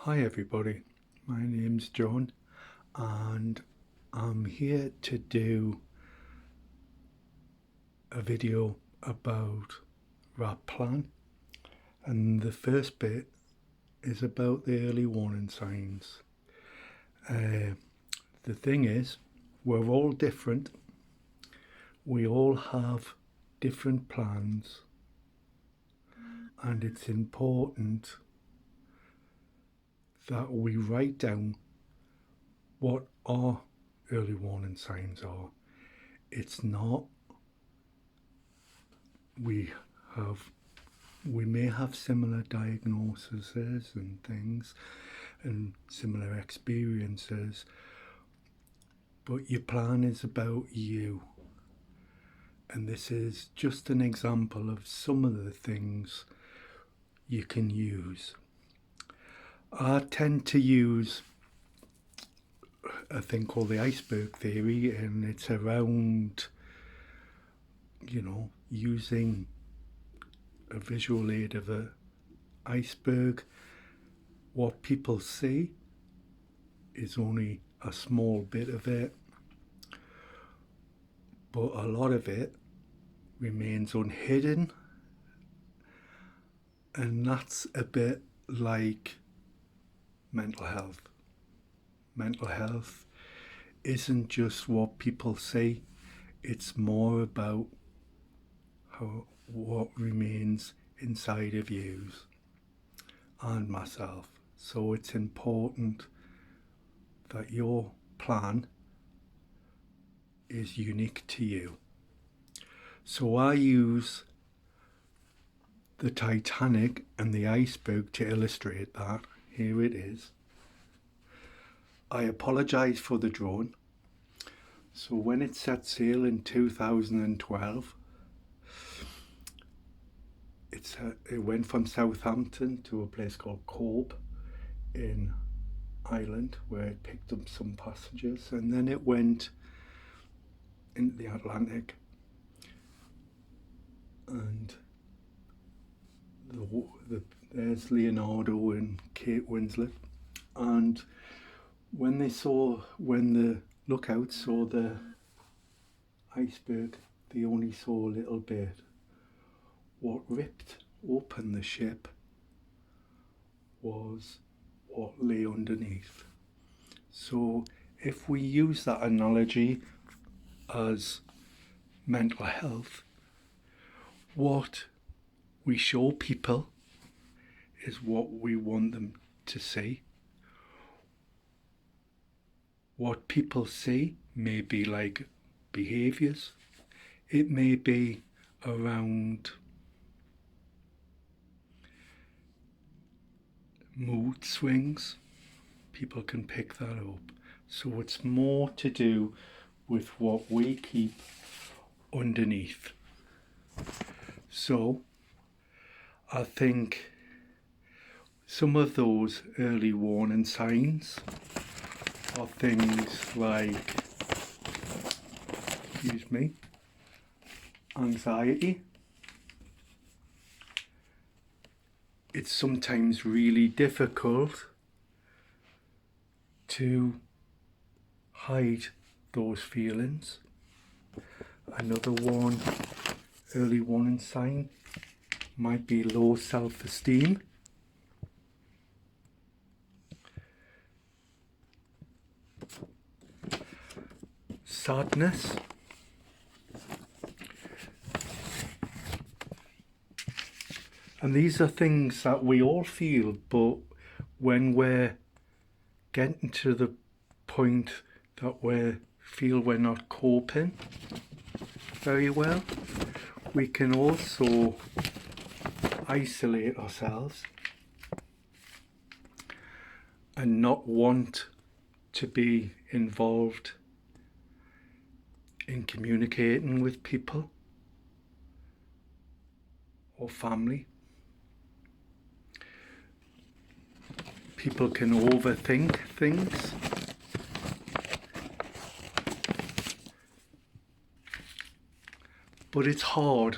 Hi everybody, my name's John and I'm here to do a video about RAPPLAN, and the first bit is about the early warning signs. The thing is, we're all different, we all have different plans, and it's important that we write down what our early warning signs are. It's not we have we may have similar diagnoses and things and similar experiences, but your plan is about you. And this is just an example of some of the things you can use. I tend to use a thing called the iceberg theory, and it's around, using a visual aid of an iceberg. What people see is only a small bit of it, but a lot of it remains unhidden, and that's a bit like mental health. Mental health isn't just what people see, it's more about what remains inside of you and myself. So it's important that your plan is unique to you. So I use the Titanic and the iceberg to illustrate that. Here it is. I apologise for the drone. So when it set sail in 2012, it went from Southampton to a place called Cork in Ireland, where it picked up some passengers, and then it went into the Atlantic, and there's Leonardo and Kate Winslet, and when the lookouts saw the iceberg, they only saw a little bit. What ripped open the ship was what lay underneath. So if we use that analogy as mental health, what we show people is what we want them to see. What people see may be like behaviours, it may be around mood swings. People can pick that up. So it's more to do with what we keep underneath. So I think some of those early warning signs are things like, anxiety. It's sometimes really difficult to hide those feelings. Another one, early warning sign, might be low self-esteem. Sadness. And these are things that we all feel, but when we're getting to the point that we feel we're not coping very well, we can also isolate ourselves and not want to be involved in communicating with people or family. People can overthink things. But it's hard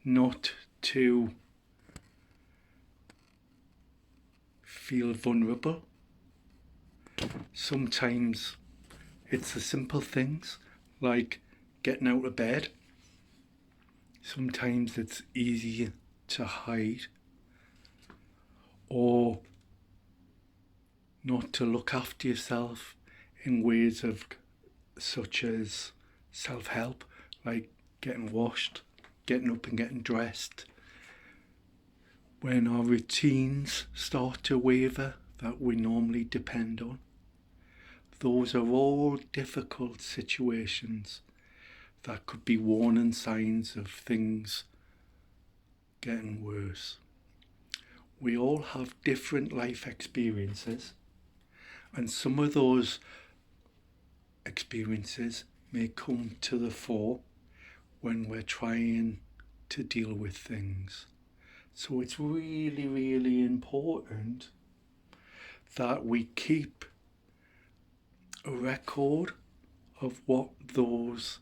not to feel vulnerable. Sometimes it's the simple things like getting out of bed. Sometimes it's easier to hide or not to look after yourself in ways of such as self-help, like getting washed, getting up and getting dressed. When our routines start to waver that we normally depend on, those are all difficult situations that could be warning signs of things getting worse. We all have different life experiences, and some of those experiences may come to the fore when we're trying to deal with things. So it's really, really important that we keep a record of what those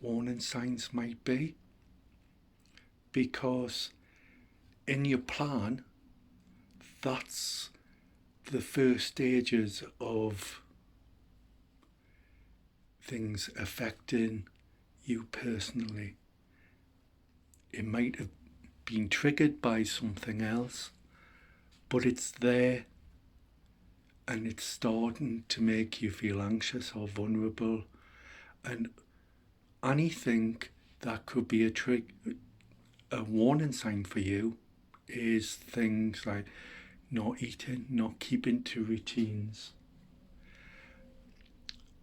warning signs might be, because in your plan, that's the first stages of things affecting you personally. It might have been triggered by something else, but it's there and it's starting to make you feel anxious or vulnerable. And anything that could be a warning sign for you is things like not eating, not keeping to routines.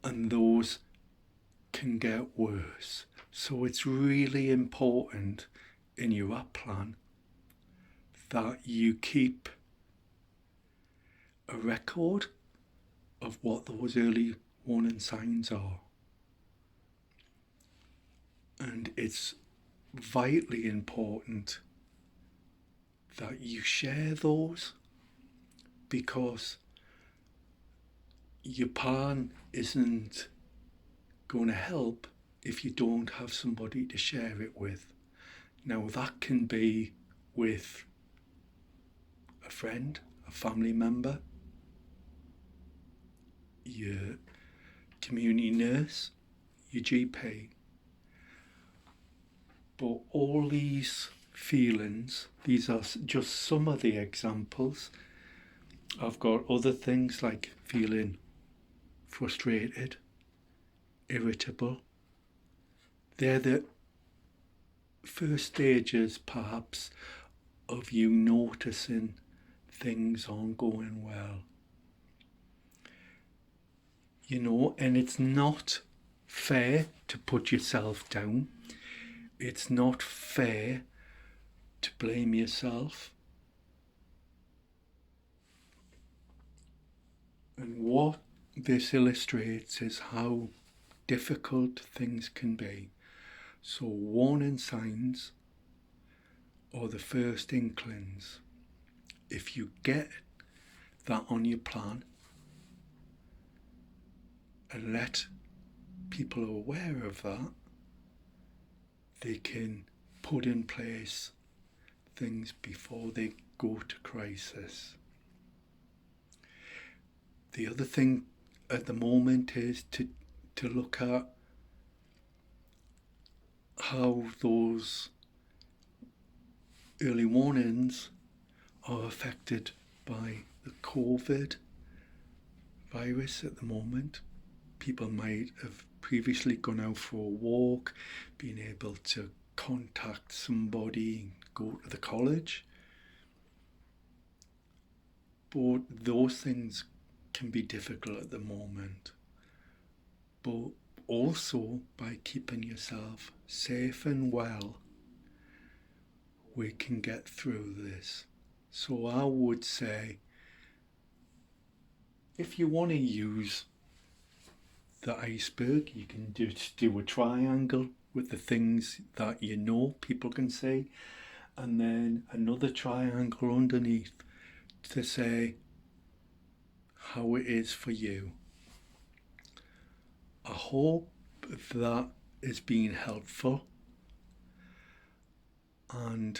And those can get worse. So it's really important in your app plan that you keep a record of what those early warning signs are. And it's vitally important that you share those, because your plan isn't going to help if you don't have somebody to share it with. Now that can be with a friend, a family member, your community nurse, your GP. But all these feelings, these are just some of the examples. I've got other things like feeling frustrated, irritable. They're the first stages, perhaps, of you noticing things aren't going well. You know, and it's not fair to put yourself down. It's not fair to blame yourself. And what this illustrates is how difficult things can be. So warning signs are the first inklings. If you get that on your plan and let people aware of that, they can put in place things before they go to crisis. The other thing at the moment is to look at how those early warnings are affected by the COVID virus at the moment. People might have previously gone out for a walk, been able to contact somebody, go to the college. But those things can be difficult at the moment. But also, by keeping yourself safe and well, we can get through this. So I would say, if you want to use the iceberg, you can just do a triangle with the things that you know people can see, and then another triangle underneath to say how it is for you. I hope that is being helpful, and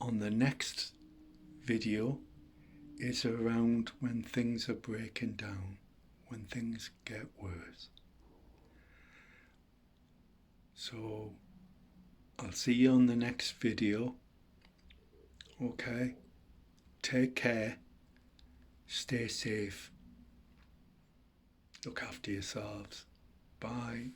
on the next video is around when things are breaking down, when things get worse. So I'll see you on the next video. Okay? Take care. Stay safe. Look after yourselves. Bye.